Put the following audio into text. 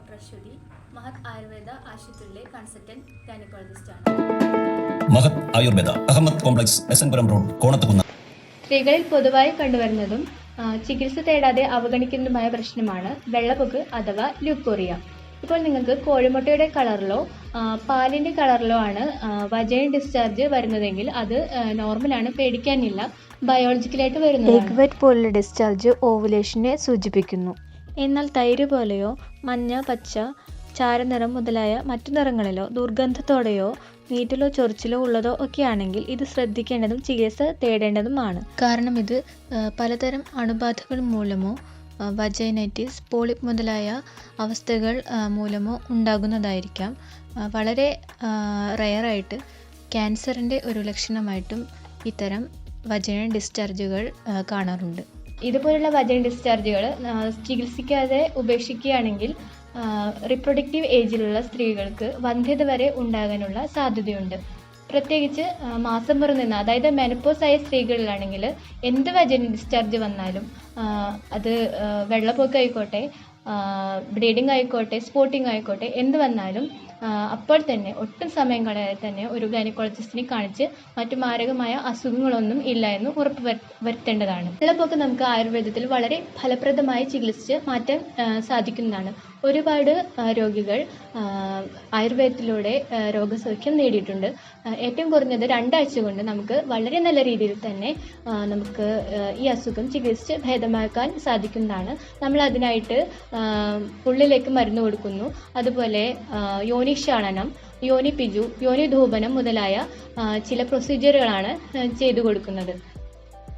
Doctor Aswathy, മഹത് ആയുർവേദ ആശുപത്രിയിലെ consultant ഗൈനക്കോളജിസ്റ്റാണ്. മഹത് ആയുർവേദ അഹമ്മദ് കോംപ്ലക്സ്, എസൻപുരം റോഡ്, കോണത്തുകുന്ന്. സ്ത്രീകളിൽ പൊതുവായി കണ്ടുവരുന്നതും ചികിത്സ തേടാതെ അവഗണിക്കുന്നതുമായ പ്രശ്നമാണ് വെള്ളപ്പൊക്ക് അഥവാ ല്യൂക്കോറിയ. ഇപ്പോൾ നിങ്ങൾക്ക് കോഴിമുട്ടയുടെ കളറിലോ പാലിൻ്റെ കളറിലോ ആണ് വജൈൻ ഡിസ്ചാർജ് വരുന്നതെങ്കിൽ അത് നോർമലാണ്, പേടിക്കാനില്ല. ബയോളജിക്കലായിട്ട് വരുന്നത് എഗ് വെറ്റ് പോലുള്ള ഡിസ്ചാർജ് ഓവുലേഷനെ സൂചിപ്പിക്കുന്നു. എന്നാൽ തൈര് പോലെയോ മഞ്ഞ, പച്ച, ചാരനിറം മുതലായ മറ്റു നിറങ്ങളിലോ ദുർഗന്ധത്തോടെയോ നീറ്റലോ ചൊറിച്ചിലോ ഉള്ളതോ ഒക്കെയാണെങ്കിൽ ഇത് ശ്രദ്ധിക്കേണ്ടതും ചികിത്സ തേടേണ്ടതുമാണ്. കാരണം ഇത് പലതരം അണുബാധകൾ മൂലമോ വജൈനൈറ്റിസ്, പോളിപ്പ് മുതലായ അവസ്ഥകൾ മൂലമോ ഉണ്ടാകുന്നതായിരിക്കാം. വളരെ റെയറായിട്ട് ക്യാൻസറിൻ്റെ ഒരു ലക്ഷണമായിട്ടും ഇത്തരം വജൈനൽ ഡിസ്ചാർജുകൾ കാണാറുണ്ട്. ഇതുപോലുള്ള വജൈൻ ഡിസ്ചാർജുകൾ ചികിത്സിക്കാതെ ഉപേക്ഷിക്കുകയാണെങ്കിൽ റിപ്രൊഡക്റ്റീവ് ഏജിലുള്ള സ്ത്രീകൾക്ക് വന്ധ്യത വരെ ഉണ്ടാകാനുള്ള സാധ്യതയുണ്ട്. പ്രത്യേകിച്ച് മാസം പുറത്തുനിന്ന്, അതായത് മെനപ്പോസ് ആയ സ്ത്രീകളിലാണെങ്കിൽ എന്ത് വജൈൻ ഡിസ്ചാർജ് വന്നാലും അത് വെള്ളപ്പൊക്കം ആയിക്കോട്ടെ, ബ്ലീഡിങ് ആയിക്കോട്ടെ, സ്പോട്ടിങ് ആയിക്കോട്ടെ, എന്ത് വന്നാലും അപ്പോൾ തന്നെ ഒട്ടും സമയം കളയാതെ തന്നെ ഒരു ഗൈനക്കോളജിസ്റ്റിനെ കാണിച്ച് മറ്റു മാരകമായ അസുഖങ്ങളൊന്നും ഇല്ല എന്ന് ഉറപ്പ് വരുത്തേണ്ടതാണ്. വെള്ളപ്പൊക്കം നമുക്ക് ആയുർവേദത്തിൽ വളരെ ഫലപ്രദമായി ചികിത്സിച്ച് മാറ്റാൻ സാധിക്കുന്നതാണ്. ഒരുപാട് രോഗികൾ ആയുർവേദത്തിലൂടെ രോഗസൗഖ്യം നേടിയിട്ടുണ്ട്. ഏറ്റവും കുറഞ്ഞത് 2 ആഴ്ച കൊണ്ട് നമുക്ക് വളരെ നല്ല രീതിയിൽ തന്നെ നമുക്ക് ഈ അസുഖം ചികിത്സിച്ച് ഭേദമാക്കാൻ സാധിക്കുന്നതാണ്. നമ്മൾ അതിനായിട്ട് ഉള്ളിലേക്ക് മരുന്ന് കൊടുക്കുന്നു. അതുപോലെ യോനിക്ഷാളനം, യോനി പിജു, യോനി ധൂപനം മുതലായ ചില പ്രൊസീജിയറുകളാണ് ചെയ്തു കൊടുക്കുന്നത്.